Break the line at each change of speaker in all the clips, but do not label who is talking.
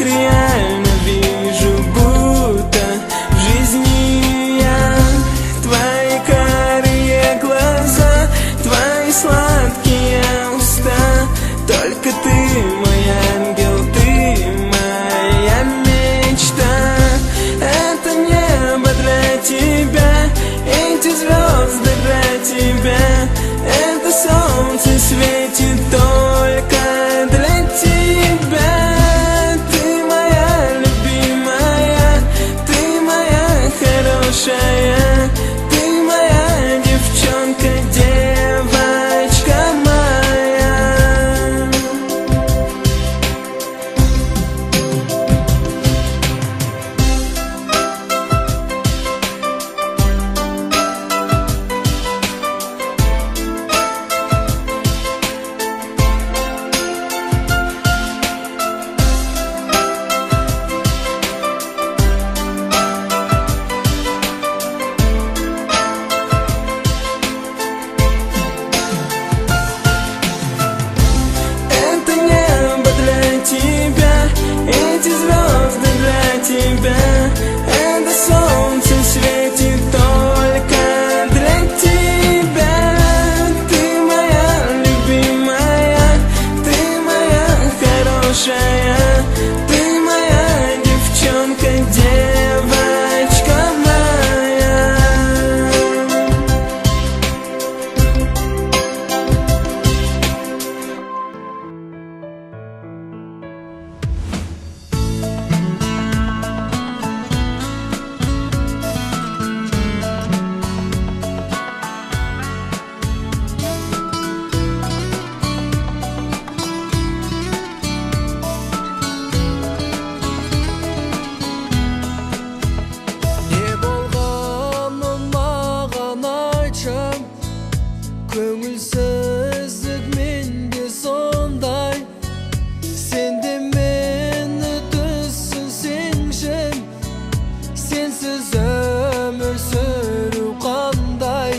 реально вижу, будто в жизни я. Твои карие глаза, твои сладкие уста. Только ты мой ангел, ты моя мечта. Это небо для тебя, эти звезды для тебя. Это солнце светит только для тебя. Ты моя любимая, ты моя хорошая, ты моя девчонка, девочка моя. Это небо для тебя, эти звезды для тебя. Это солнце светит только для тебя. Ты моя любимая, ты моя хорошая, ты моя девчонка, девочка моя.
Не болғанын маған айтшы, көңілсіздік менде сондай. Сен де мені түсінсеңші, сенсіз өмір сүру қандай.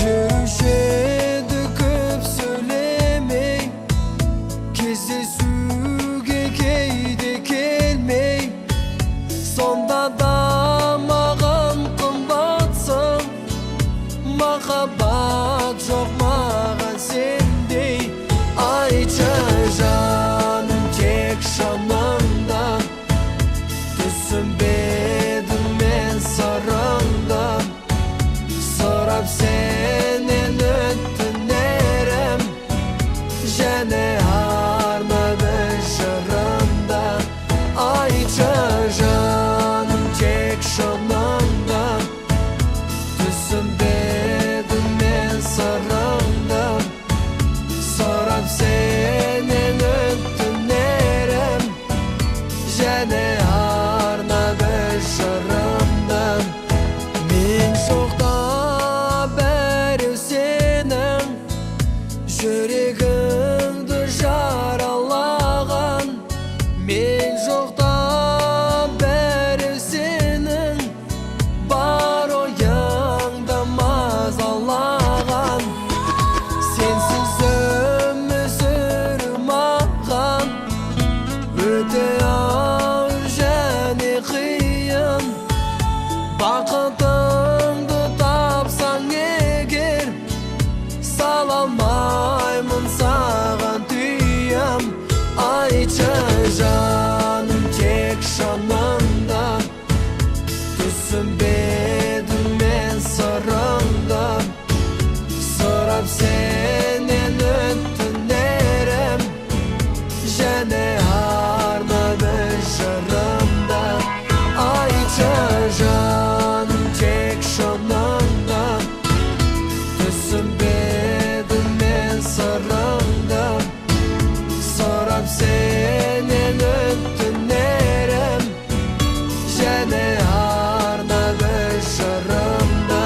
Жүруші еді көп сөйлемей, кездесуге кейде келмей. Сонда да маған қымбатсың, махаббат жоқ маған сендей. Айтшы жаным тек шыныңды, түсінбедім мен сырыңды. Сұрап сенен өтінерім, және арнады жырымды. Айтшы жаным тек шыныңды, түсінбедім мен сырыңды. Сұрап сенен өтінерім, және арнады жырымды. Мен жоқта бәрі сенің, жүрегіңді жаралаған. Мен жоқта бәрі сенің, бар ойыңды мазалаған. Сенсіз өмір сүру маған өте ауыр және қиын. Бақытыңды тапсаң егер, сала алмаймын саған түйім. Айтшы жаным тек шыныңды, түсінбедім мен сырыңды. Сұрап сенен өтінерім, және арнады жырымды. Айтшы жаным тек шыныңды, түсінбедім мен сырыңды. Сұрап сенен өтінерім, және арнады жырымды.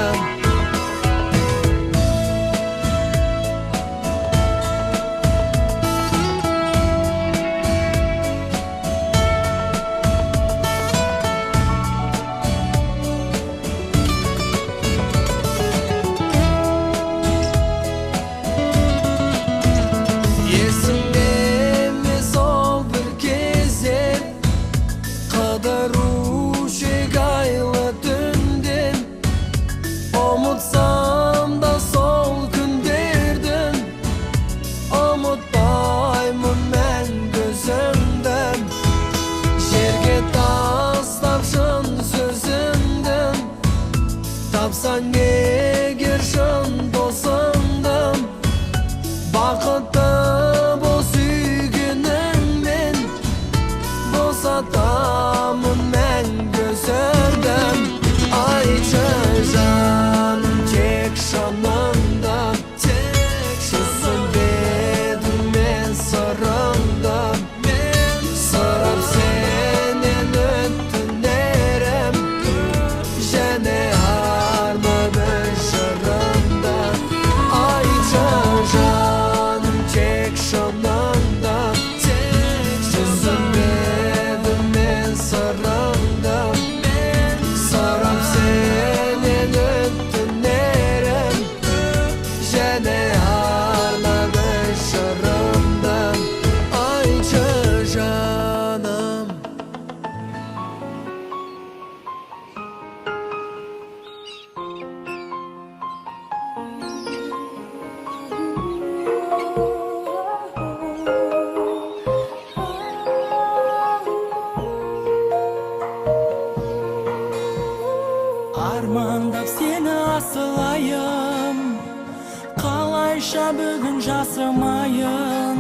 Ayşa bugün жасымайын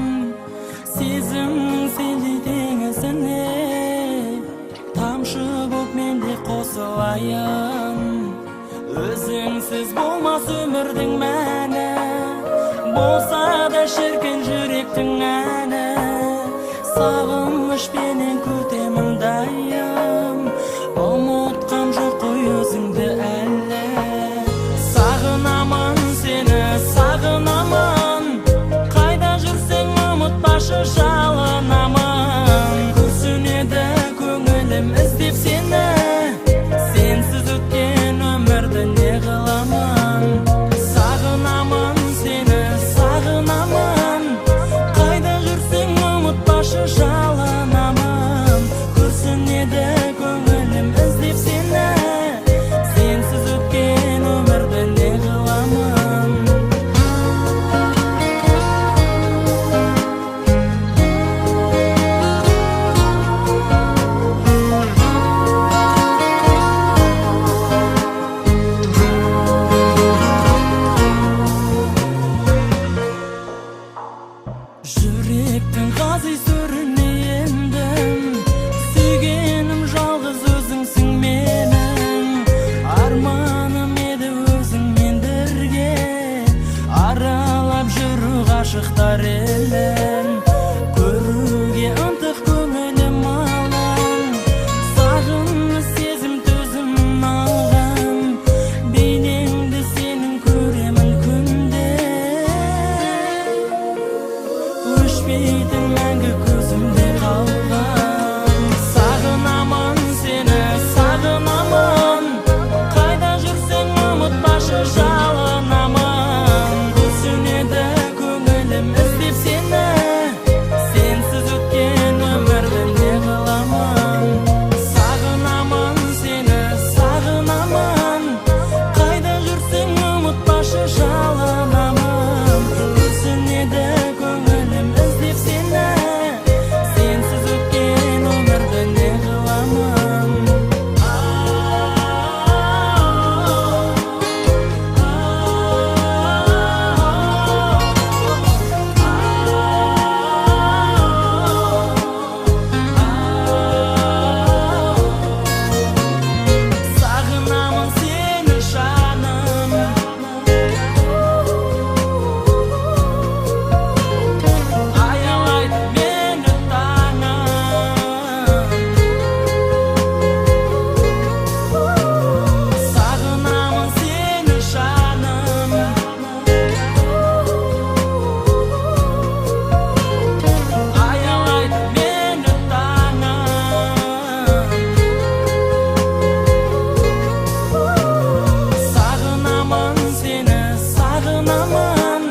Сезім сендей теңізіне Тамшы боп менде қосылайын Өзіңсіз болмас өмірдің мәні Болса да шіркін жүректің әні Сағынышпенен күтемін дайым Ұмытқам жоқ қой өзіңді әлі Сағынамын сені, сағынамын Қайда жүрсең ұмытпашы жалынамын Күрсінеді көңілім іздеп сені Сенсіз өткен өмірді не қыламын Сағынамын сені, сағынамын Қайда жүрсең ұмытпашы жалынамын Күрсінеді көңілім іздеп сені Сенсіз өткен өмірді не қыламын Жүректің қази сүріне ендім Сүйгенім жалғыз өзіңсің менің Арманым еді өзіңмен бірге Аралап жүру ғашықтар елін Көруге ынтық көңілім алаң Сағыныш сезім төзім алған Бейнеңді сенің көремін күнде Өшпейтін мәңгі көзімде қалған Сағынамын сені, сағынамын Қайда жүрсең ұмытпашы жалынамын Күрсінеді көңілім іздеп сені Сенсіз өткен өмірді не қыламын Сағынамын сені, сағынамын Қайда жүрсең ұмытпашы жалынамын Күрсінеді көңілім іздеп сені Сенсіз өткен өмірді не қыламын Сағынамын сені жаным Аялайды мені таңым Сағынамын сені жаным Аялайды мені таңым Сағынамын сені, сағынамын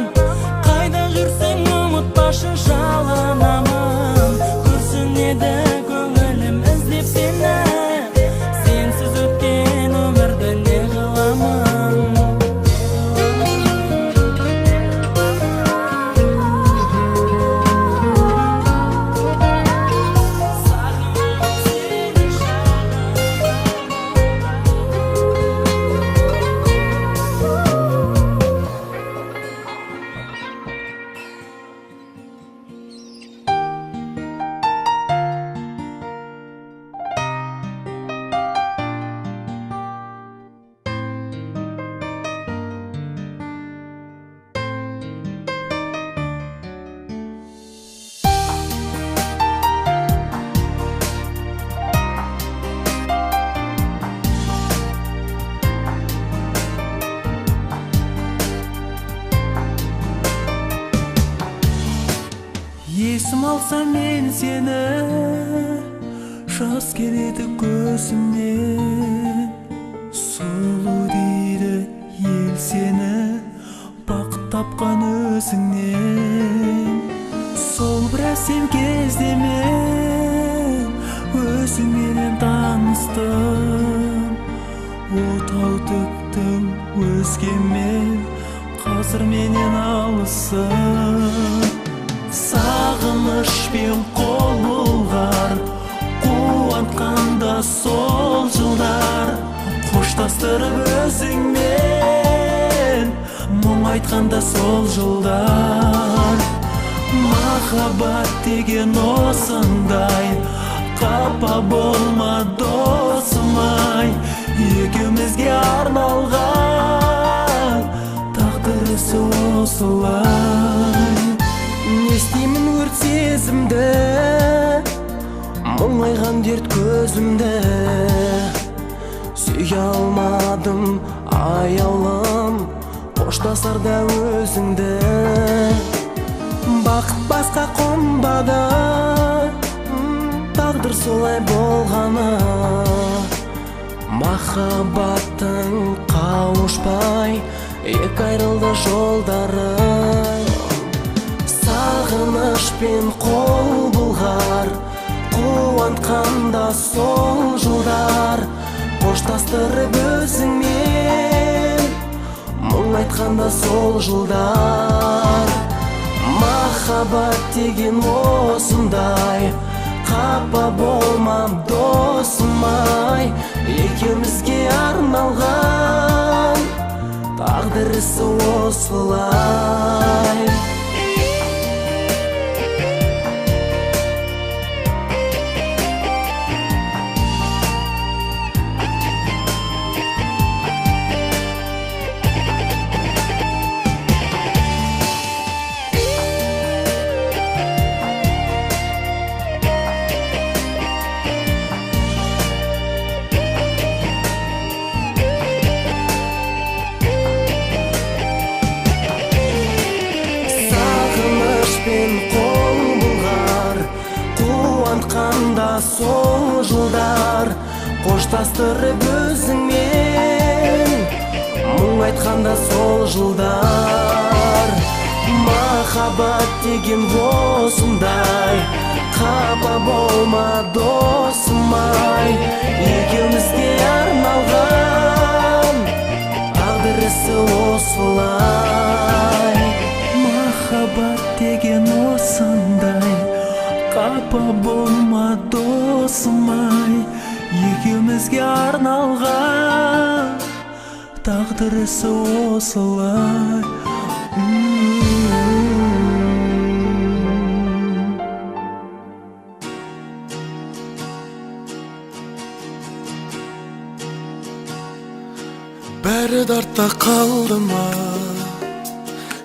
Қайда жүрсең ұмытпашы жалынамын Күрсінеді көңілім іздеп сені Сенсіз өткен өмірді не қыламын Сағынамын сені Есім алсам мен сені Жас келеді көзімнен Сұлу дейді ел сені Бақыт тапқан өзіңнен Сол бір әсем кезде мен Өзіңменен таныстым Отау тіктім өзгемен Қазір менен алысым Сағынышпен қол бұлғар Қуантқанда сол жылдар Қоштастырып өзіңмен Мұң айтканда сол жылдар. Махаббат деген осындай, капа болма досым-ай, экөөбүзгө арналган тагдырысы осулай. Не істеймін өрт сезімді, мұңайған дерт көзімді, сүйе алмадым аяулым, қоштасарда өзіңді. Бақыт басқа қонбады, тағдыр солай болғаны, махаббаттың қауышпай екі айрылды жолдары. Сағынышпен қол бұлғар, қуантқанда сол жылдар, қоштастырып өзіңмен, мұң айтқанда сол жылдар. Махаббат деген осындай, қапа болмам досым-ай, екеумізге арналған тағдырысы осылай. Қол бұлғар, қуантқанда сол жылдар, қоштастырып өзіңмен, мұң айтқанда сол жылдар. Махаббат деген осындай, қапа болма досым-ай, екеумізге арналған тағдырысы осылай. Махаббат деген осындай, қапа болма досым-ай, екеумізге арналған тағдырысы осылай.
Бәрі дартта қалды ма,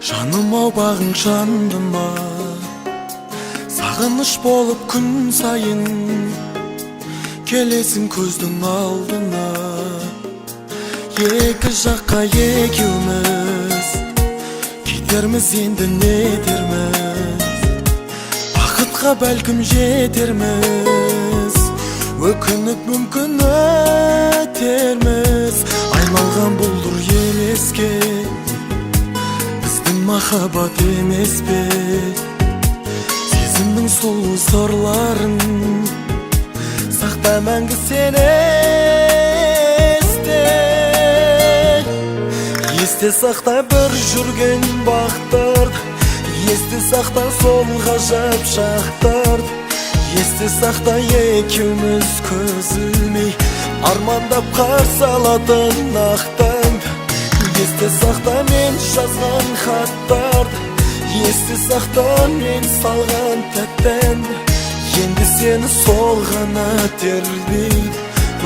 жаным ау бағың жанды ма, сағыныш болып күн сайын келесің көздің алдына. Екі жаққа екеуміз кетерміз, енді не дерміз, бақытқа бәлкім жетерміз, өкініп мүмкін өтерміз. Айналған бұлдыр емеске, махаббат емес пе, сезімнің сұлу сырларын сақта мәңгі сен есте сақта бір жүрген бақтарды, есте сақта сол ғажап шақтарды, есте сақта екеуміз көз ілмей армандап қарсы алатын ақтаңды. Есте сақта мен жазған хаттарды, есте сақта мен салған тәттәнді, енді сені сол ғана тербейді,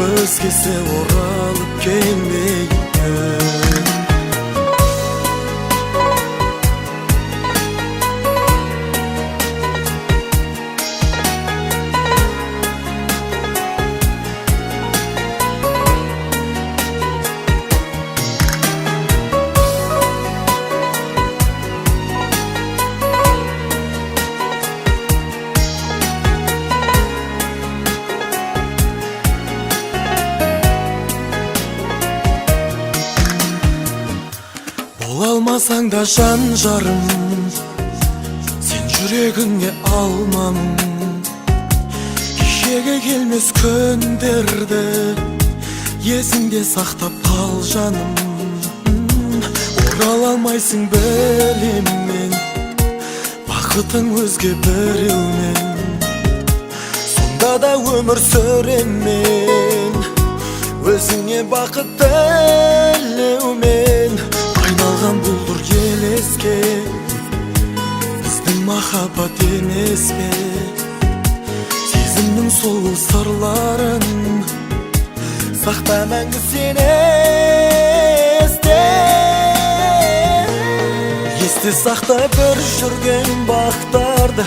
өзгесі оралып келмейді. Алмасаң да жан жарым, сен жүрегіңе алманым. Кешегі келмес күндерді есіңде сақтап қал жаным. Орала алмайсың білемін, бақытың өзге біреумен, сонда да өмір сүремін, өзіңе бақыт тілеумен. Айналған бұлдыр елеске біздің махаббат емес пе сезімнің сол сырларын сақта мәңгі сен есте сақта бір жүрген бақтарды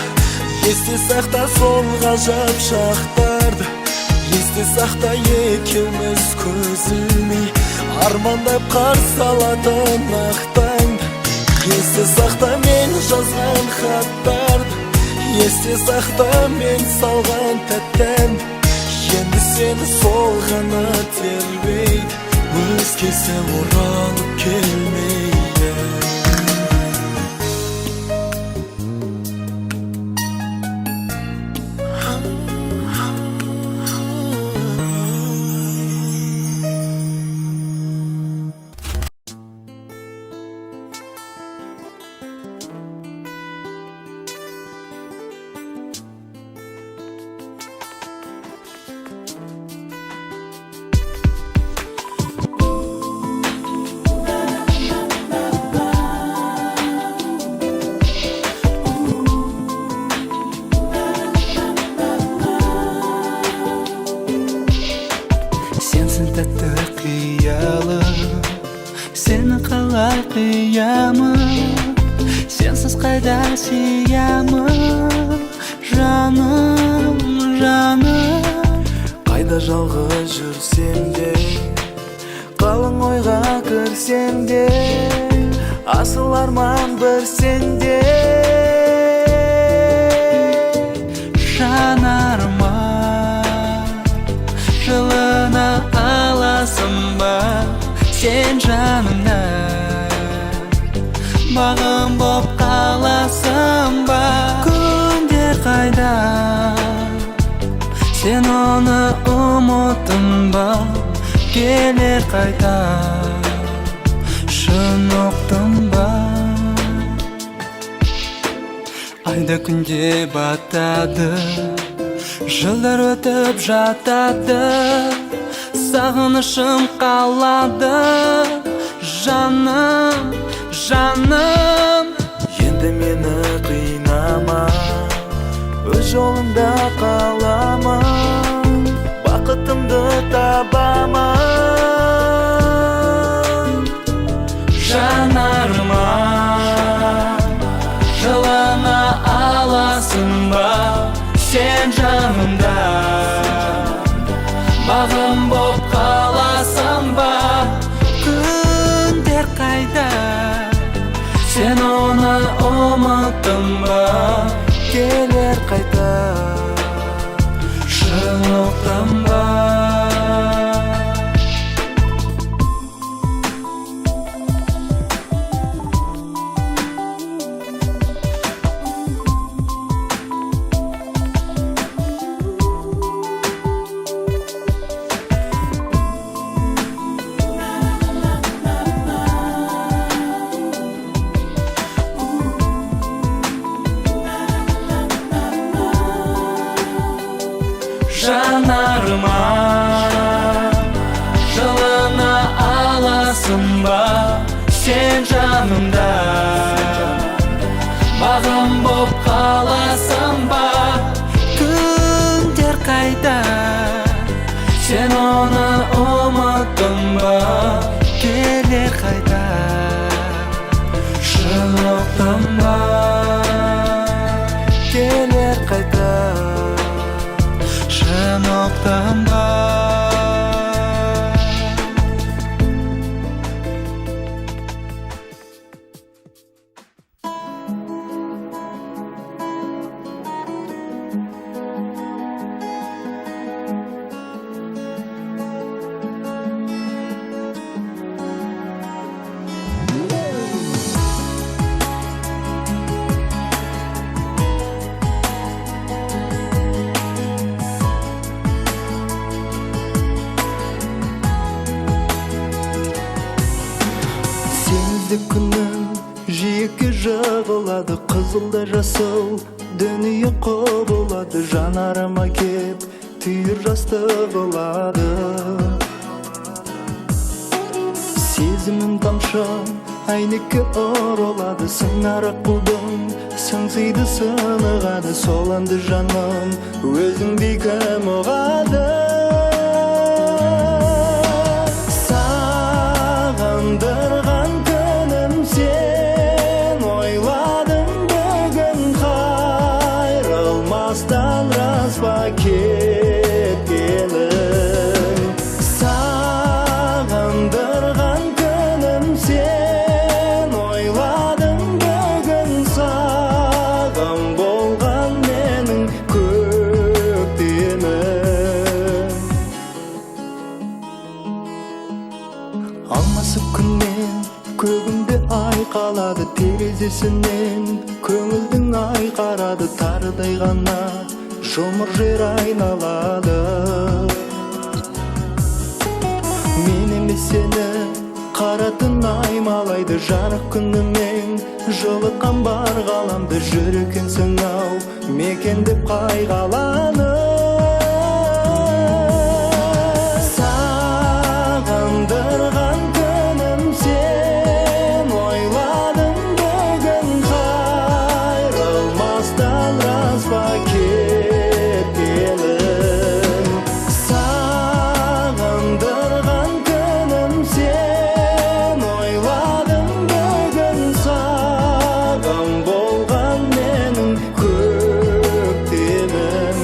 есте сақта сол ғажап шақтарды есте сақта екеуміз көз ілмей армандап қарсы алатын ақ таңды есте сақта мен жазған хаттарды есте сақта мен салған тәтті әнді енді сені сол ғана тербейді өзгесі оралып келмейді
Тәтті қиялым сені қалай қиямын сенсіз қайда сиямын жаным жаным
қайда жалғыз жүрсем де қалың ойға кірсем де асыл арман бір сенде
жанарыма жылына аласың ба сен жанымда бағым боп қаласың ба күндер қайда сен оны ұмыттың ба келер қайта шын ұқтың ба айда күнде батады жылдар өтіп жатады сағынышым қалады жаным жаным
енді мені қинама өз жолымда қаламын бақытымды табамын
жанарыма жылына аласың ба сен жанымда бағым боп қаласың ба күндер қайда сен оны ұмыттың ба
келер қайта
шын ұқтың ба жанарыма жылына аласың ба сен жанымда бағым боп қаласың ба күндер қайда сен оны ұмыттың ба келер қайта шын ұқтың ба
келер қайта
шын ұқтың ба
күнім жиекке жығылады қызылда жасыл дүние құбылады жанарыма кеп түйір жасты қылады сезімім тамшы айнекке оралады. Сыңарақ бұлдың сыңсиды сынығады. Сол анды жаным өзіңдей кім ұғады? Сағындырған күнім сен, ойладым бүгін қайрылмастан рас па кеткенің? Сағындырған күнім сен, ойладым бүгін сағым болған менің көктемім. Алмасы күннен көгімде ай қалады, терезесінен көңілдің ай қарады. Тарыдай ғана жұмыр жер айналады. Мен емес сені қаратын аймалайды. Жарық күнімен жылытқан бар ғаламды. Жүр екенсің ау мекендеп қай қаланы? Сағындырған күнім сен, ойладым бүгін қайрылмастан рас па кеткенің? Сағындырған күнім сен, ойладым бүгін сағым болған менің көктемім.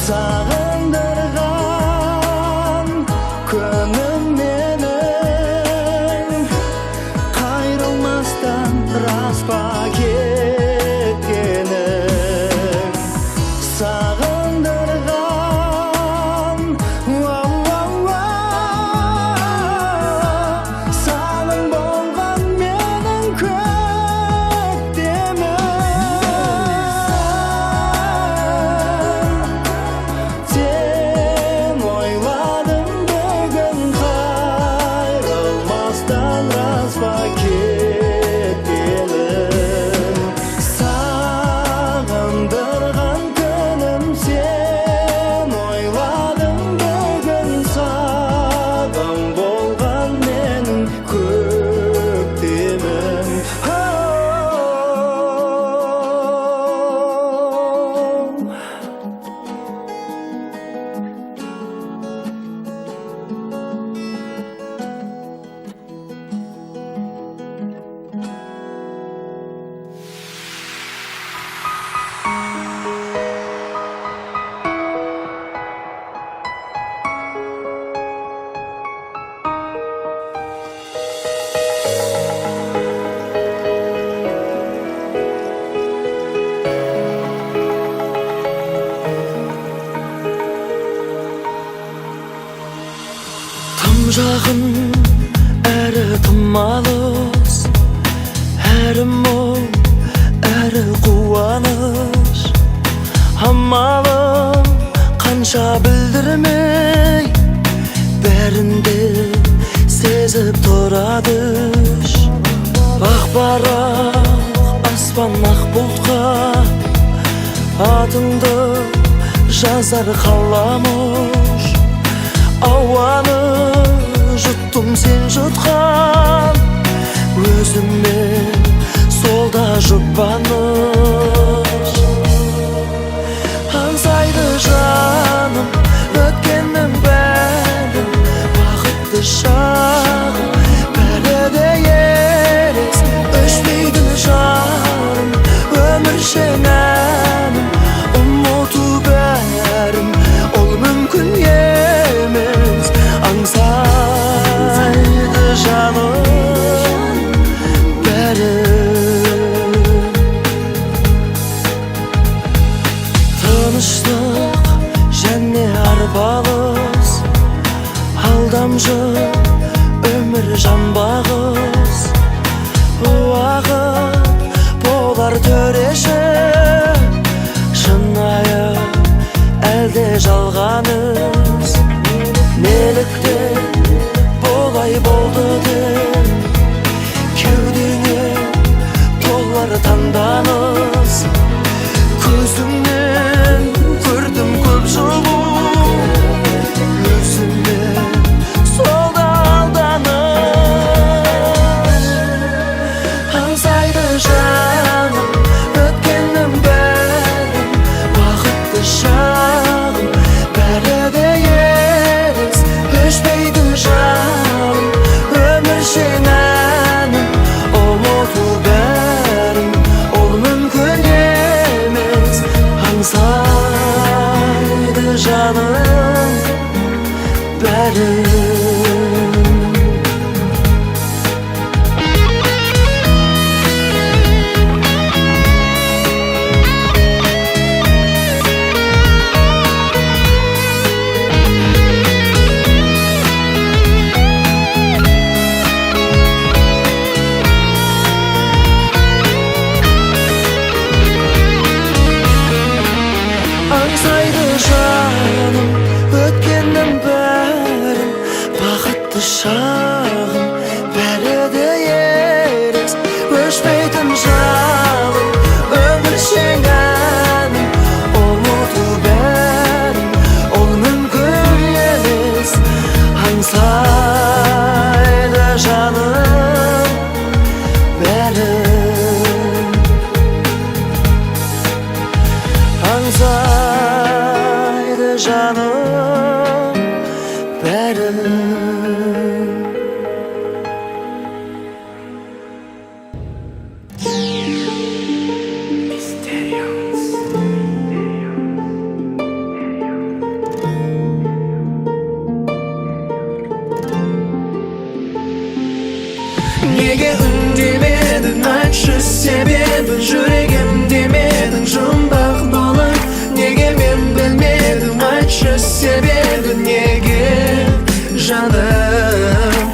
Сағындырған күнім менің, қайрылмастан рас па кеткенің? Сағындырған сағым болған менің көктемім. Сен ойладым бүгін қайрылмастан рас па кеткенің? Сағындырған күнім сен, ойладым бүгін сағым болған менің көктемім.
Тым жақын әрі тым алыс, әрі мұң әрі қуаныш. Амалым қанша білдірмей, бәрінде сезіп тұрады. Ақ барақ аспан ақ бұлтқа атыңды жазар қаламыш. Ауаны жұттым сен жұтқан, өзіме солда жұбаныш. Аңсайды жаным өткеннің бәрі, бақытты шағым бәрі де ерес. Өшпейді жарым өміршең әнім, ұмыту бәрін ол мүмкін емес. Аңсайды жаным бәрі. Тыныштық және арбалыс, алдамшы өмір жанбағыс. Уақыт жүректе болай болды деп кеудеңе толар таңданыс көзіңнен көрдім көп жылу өзіме сол да алданыс аңсайды жаным өткеннің бәрін бақытты шағым бәрі де елес өшпейді жаным өміршең әнім ұмыту бәрін ол мүмкін емес аңсайды жаным бәрін аңсайды жаным өткеннің бәрін бақытты шағым бәрі де елес өшпейтін жалын өміршең әнім ұмыту бәрін ол мүмкін емес аңсайды жаным бәрін аңсайды жаным бәрін
Неге үндемедің айтшы себебін жүрегімде менің жұмбақ болып неге мен білмедім айтшы себебін неге жаным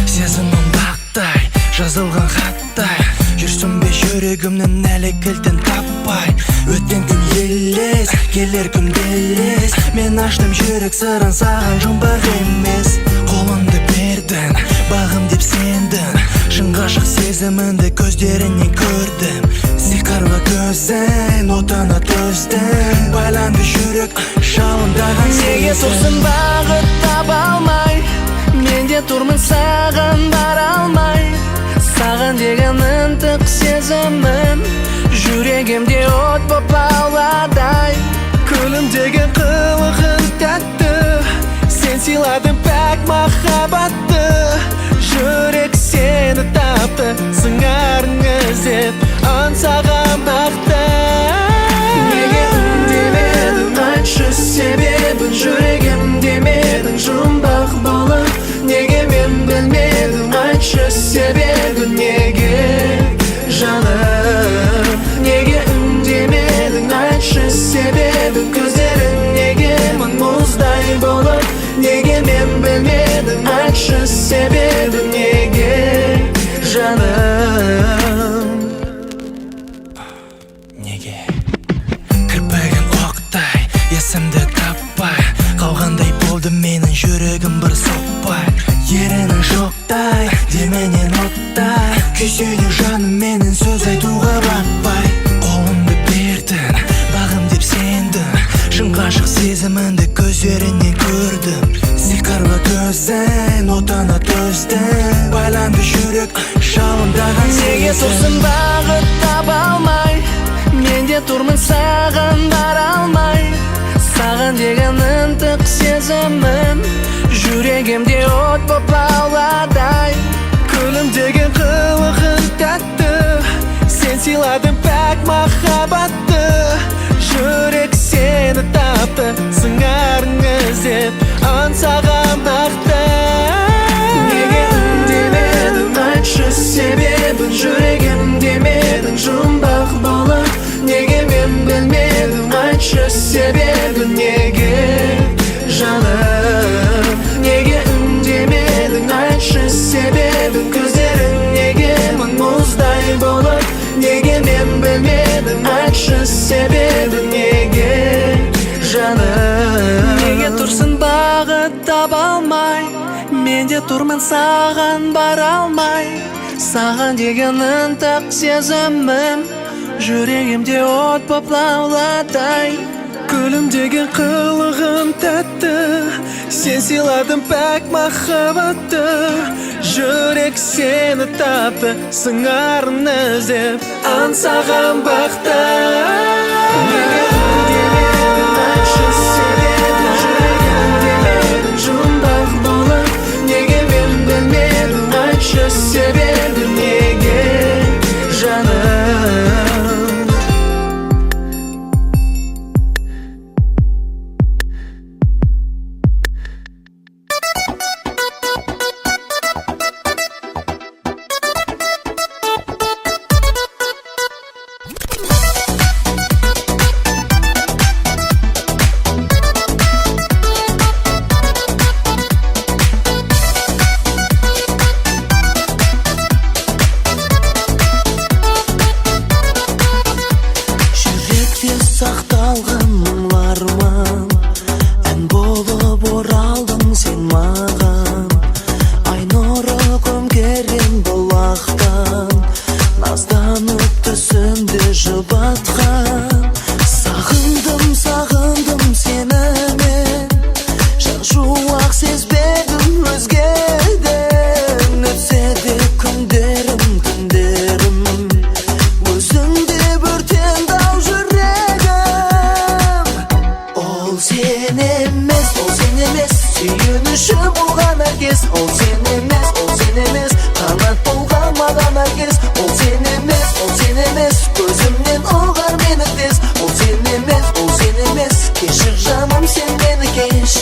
сезімім бақтай жазылған хаттай жүрсің бе жүрегімнің әлі кілтін таппай өткен күн елес келер күн белес мен аштым жүрек сырын саған жұмбақ емес қолыңды бердің бағым деп сендің шын ғашық сезіміңді көздерінен көрдім сиқырлы көзің отына төздің байланды жүрек жалындаған неге тұрсың бағыт таба алмай мен де тұрмын саған бара алмай саған деген ынтық сезімім жүрегімде от боп ауладай күлімдеген қылығың тәтті сен сыйладың пәк махаббатты жүрек сені тапты сыңарың іздеп аңсаған нақты неге үндемедің айтшы себебін жүрегімде менің жұмбақ болып неге мен білмедім айтшы себебін неге жаным неге үндемедің айтшы себебін көздерің неге мың мұздай болып неге мен білмедім айтшы себебін неге жаным неге кірпігің оқтай есімді таппай қалғандай болды менің жүрегім бір соқпай ерінің жоқтай деменен оттай күйсейді жаным менің сөз айтуға бақпай қолыңды бердің бағым деп сендің шын ғашық сезіміңді көздерінен көрдім сиқырлы көзің отына төздің байланды жүрек жалындаған неге тұрсың бағыт таба алмай мен де тұрмын саған бара алмай саған деген ынтық сезімім жүрегімде от боп ауладай күлімдеген қылығың тәтті сен сыйладың пәк махаббатты жүрек сені тапты сыңарың іздеп аңсаған нақты неге үндемедің айтшы себебін жүрегімде менің жұмбақ болып неге мен білмедім айтшы себебін неге жаным неге үндемедің айтшы себебін көздерің неге мың мұздай болып неге мен білмедім айтшы себебін тұрмын саған бара алмай, саған деген ынтық сезімім жүрегімде от боп лауладай. Күлімдеген қылығым тәтті, сен сыйладың пәк махаббатты. Жүрек сені тапты, сыңарын іздеп аңсаған бақты. Неге үндемедің, айтшы себебін, жүрегімдегі жұмбақ болып. Неге мен білмедім, айтшы себебін, неге жаным.
Сақталған мұңларыман ән болып оралдың сен маған. Ай нұры көмкерген бұлақтан назданып түсімді жұбатқан. Сағындым сені мен, жан шуақ сезбедім өзгеден. Өтсе де күндерім өзіңде бүртенді ау жүрегім. Ол сен емес, сүйініші болған әркез. Ол сен емес, қанат болған маған әркез. Ол сен емес, көзімнен ұғар мені тез. Ол сен емес, кешір жаным сен мені кеш.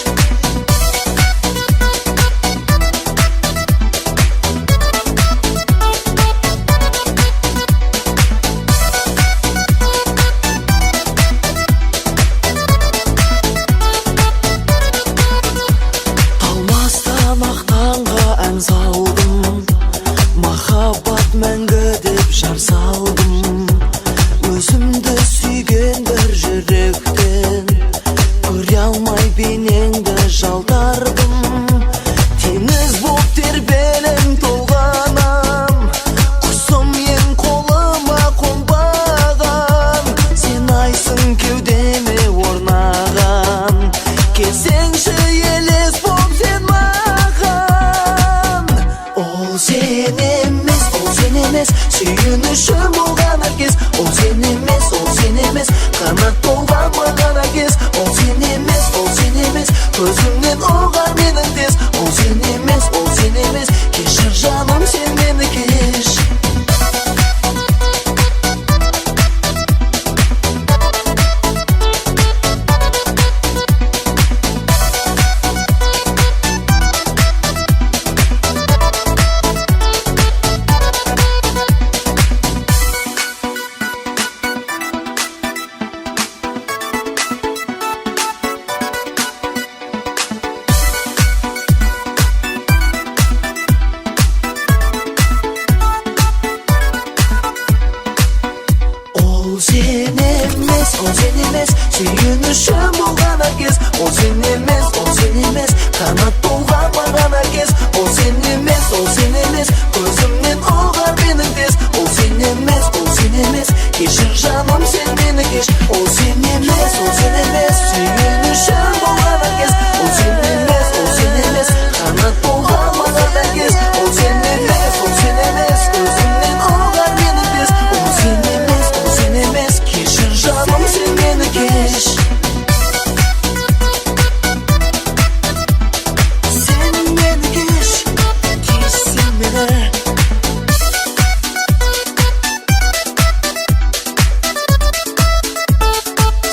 Салдым, махаббат мәңгі деп жар салдым. Өзімді сүйген бір жүректен көре алмай бейнеңді жалтардым. Теңіз боп тербелем толғанам, құсым ең қолыма қонбаған. Сен айсың кеудеме орнаған, келсеңші елес боп сен маған. Ол сен емес, сүйінішім болған әркез. Ол сен емес, қанат болған маған әркез. Ол сен емес, көзіңнен ұғар менің тез. Ол сен емес, кешір жаным сен мені кеш. Ол сен емес, сүйінішім болған әркез. Ол сен емес, қанат болған маған әркез. Ол сен емес, көзімнен ұғар менің тез. Ол сен емес, кешір жаным сен мені кеш. Ол сен емес, сүйінішім болған әркез. Ол сен емес, қанат болған маған әркез. Ол сен емес, көзімнен ұғар менің тез. Ол сен емес, кешір жаным сен мені кеш. Сен мені кеш, кешсін мені.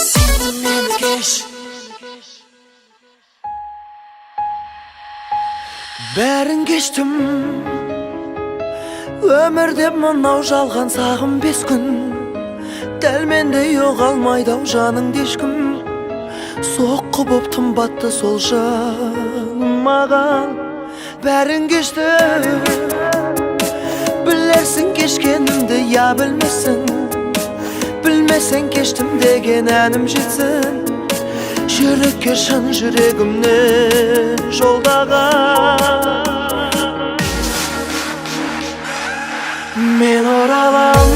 Сен мені кеш. Бәрін кештім, өмір деп мынау жалған сағым 5 күн. Дәл мендей ұғалмайды ау жаныңды ешкім. Соққы боп тым батты сол жаным маған. Бәрін кештім, білерсің кешкенімді, я білмесің. Білмесең кештім деген әнім жетсін. Жүрекке шын жүрегімнен жолдаған.
Men oralam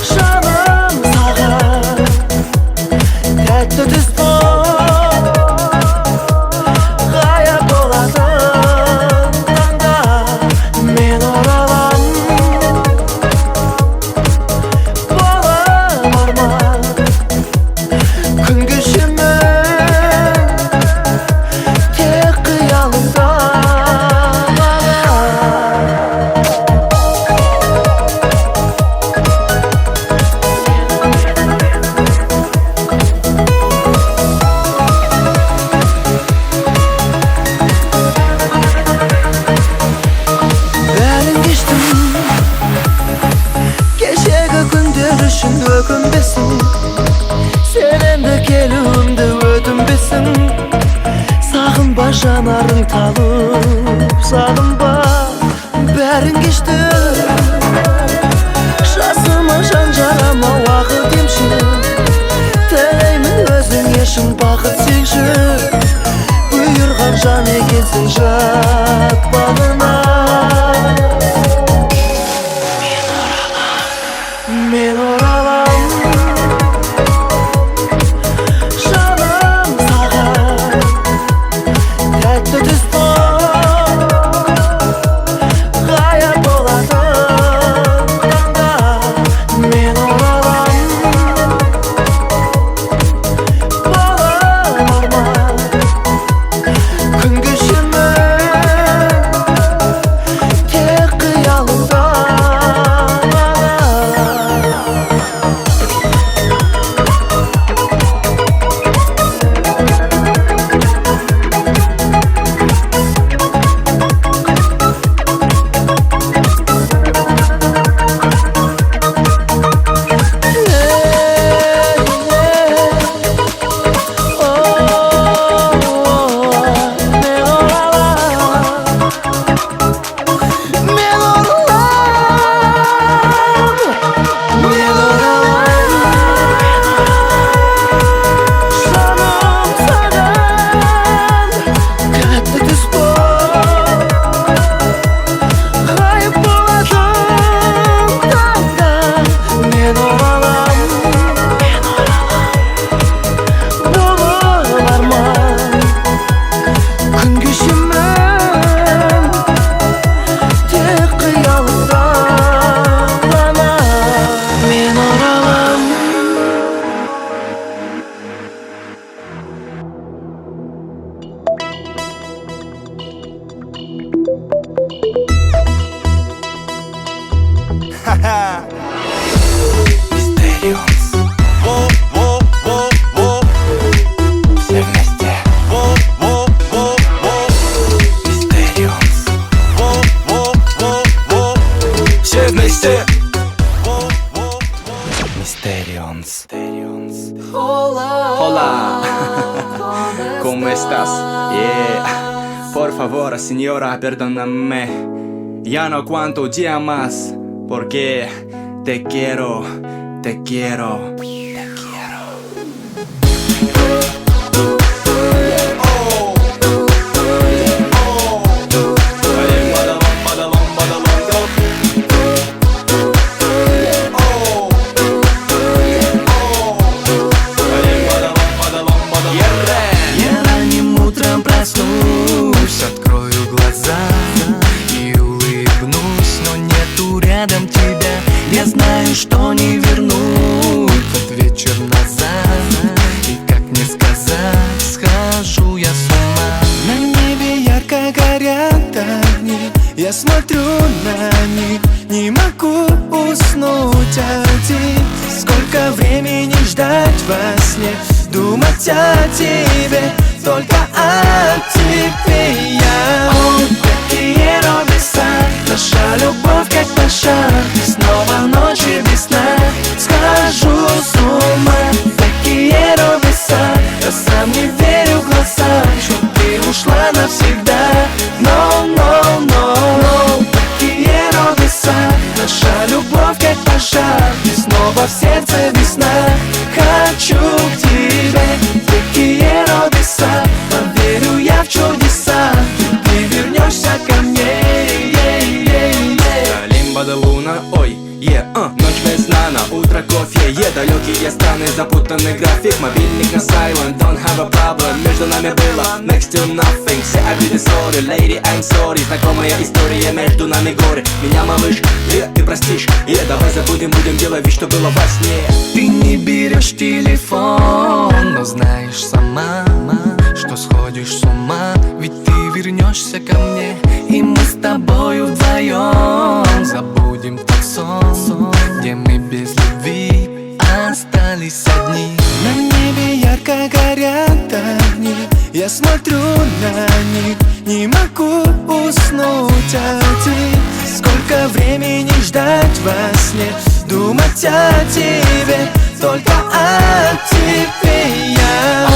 Жаным саған Тәтті түс болып Ғайып болатын таңда Мен оралам Болам арман Күн кешемін Тек қиялымда Бәрін кештім Кешегі күндер үшін өкінбесін Сен енді келуімді өтінбесін Сағынба жанарың талып Сағынба Бәрін кештім Жасыма жан жарама уақыт емші Тілеймін өзіңе шын бақыт сүйші Бұйырған жан екенсің жат бағына Мен оралам Жаным саған Тәтті түс болып Ғайып болатын таңда Мен оралам Болам арман Күн кешемін Тек қиялымда Mysterious. Все вместе. Mysterious. Все вместе. Mysterious.
Hola, ¿cómo estás? Yeah. Por favor, señora, perdóname. Ya no aguanto un día más, porque te quiero, te quiero, te quiero.
Я ранним утром проснусь, открою глаза и улыбнусь, но нету рядом тебя. Я знаю, что не вернусь тот вечер назад. И как мне сказать, схожу я с ума. На небе ярко горят огни, я смотрю на них, не могу уснуть один. Сколько времени ждать во сне, думать о тебе, только о тебе я. О, te quiero besar, наша любовь как пожар, и снова ночи без сна. Схожу с ума, te quiero besar, я сам не верю в глаза, что ты ушла навсегда. No, no, no, no, te quiero besar, наша любовь как пожар, и снова в сердце весна. Хочу к тебе, te quiero besar, поверю я в чудеса, ты вернешься ко мне.
запутанный график, мобильник на silent, don't have a problem. Между нами было next to nothing. Все обиды ссоры, lady I'm sorry. Знакомая история, между нами горы. Меня, малыш, ты простишь, давай забудем, будем делать вид, что было во сне.
Ты не берешь телефон, но знаешь сама, что сходишь с ума. Ведь ты вернешься ко мне, и мы с тобою вдвоем забудем тот сон, где мы без любви остались одни.
На небе ярко горят огни, я смотрю на них, не могу уснуть, а ты? Сколько времени ждать во сне, думать о тебе, только о тебе я. О,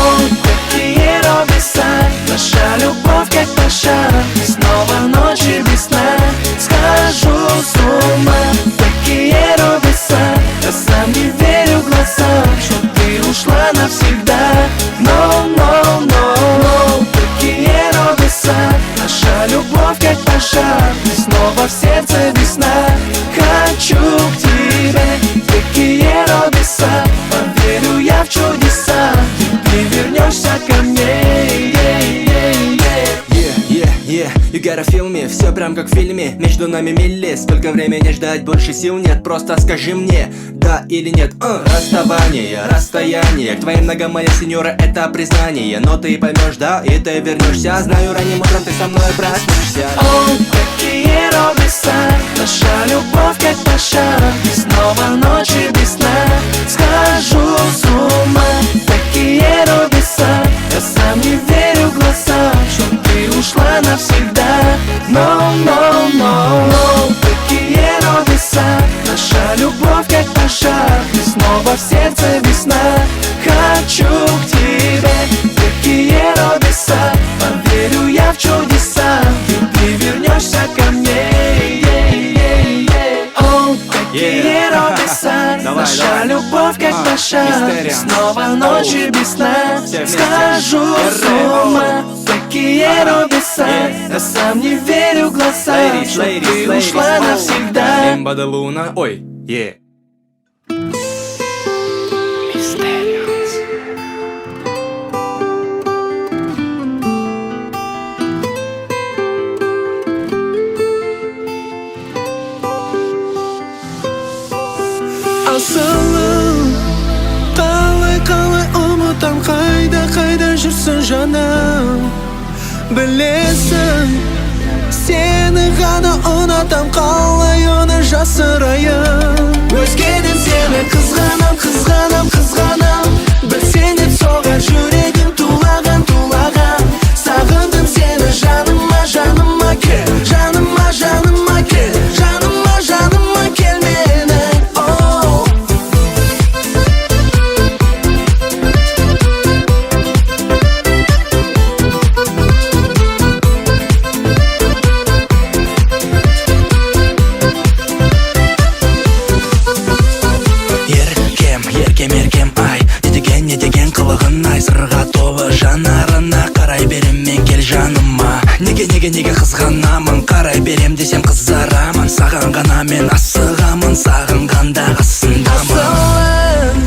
такие робиса, наша любовь как пожар, и снова ночи без сна, схожу с ума. Такие робиса, я сам не верю глазам, что ты ушла навсегда. No, no, no, no. Такие робиса, наша любовь как пожар, и снова в сердце весна. Хочу к тебе. Такие робиса, поверю я в чудеса, ты вернешься ко мне.
You gotta feel me, все прям как в фильме. Между нами мили, сколько времени ждать, больше сил нет. Просто скажи мне, да или нет. Расставание, расстояние, к твоим ногам, моя сеньора, это признание. Но ты поймешь, да, и ты вернешься. Знаю, ранним утром ты со мной проснешься.
О, такие робиса, наша любовь как пожар, и снова ночи без сна, схожу с ума. Такие робиса, я сам не верю глазам, что ты ушла навсегда. No, no, no, no. Такие робиса, наша любовь как пожар, и снова в сердце весна. Хочу к тебе. Такие робиса, поверю я в чудеса, ты вернешься ко мне. О, такие робиса, наша любовь как пожар, и снова ночи без сна, схожу с ума. Такие робиса, я сам не верю глазам, что ты ушла навсегда.
Эмба де Луна, ой,
Асылым, қалай ұмытам, қайда жүрсің жаным. Білесің, сені ғана ұнатам, қалай оны жасырайын. Өзгеден сені қызғанам, білсең деп соғар жүрегім тулаған. Сағындым сені жаныма кел, жаныма кел, жаныма кел менің. Оу.
Еркем, ай, не деген қылығын ай. Сырға толы жанарына қарай берем мен, кел жаныма. Неге қызғанамын, қарай берем десем қызарамын. Саған ғана мен асығамын, сағынғанда қасындамын.
Асылым,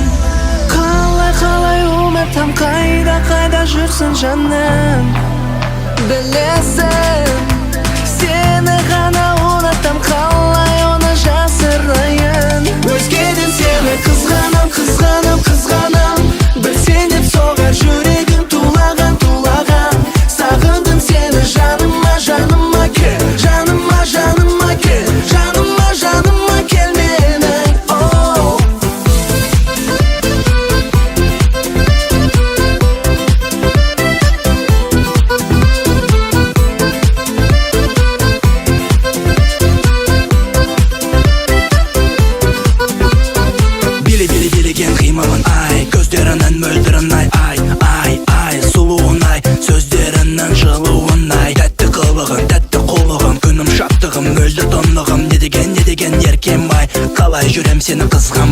қалай ұмытам, қайда жүрсің жаным. Білесің, сені ғана ұнатам, қалай оны жасырайын. Өзгеден сені қызғанам, білсең деп соғар жүрегім тулаған. Сағындым сені жаныма кел, жаныма кел, жаныма кел менің. Оу.
Билеген қимылын ай, көздерінің мөлдірін ай, сұлуын ай, сөздерінің жылуын ай. Тәтті қылығын, күнім шаттығым, мөлдір тонлығым. Не деген еркем ай, қалай жүрем сені қызған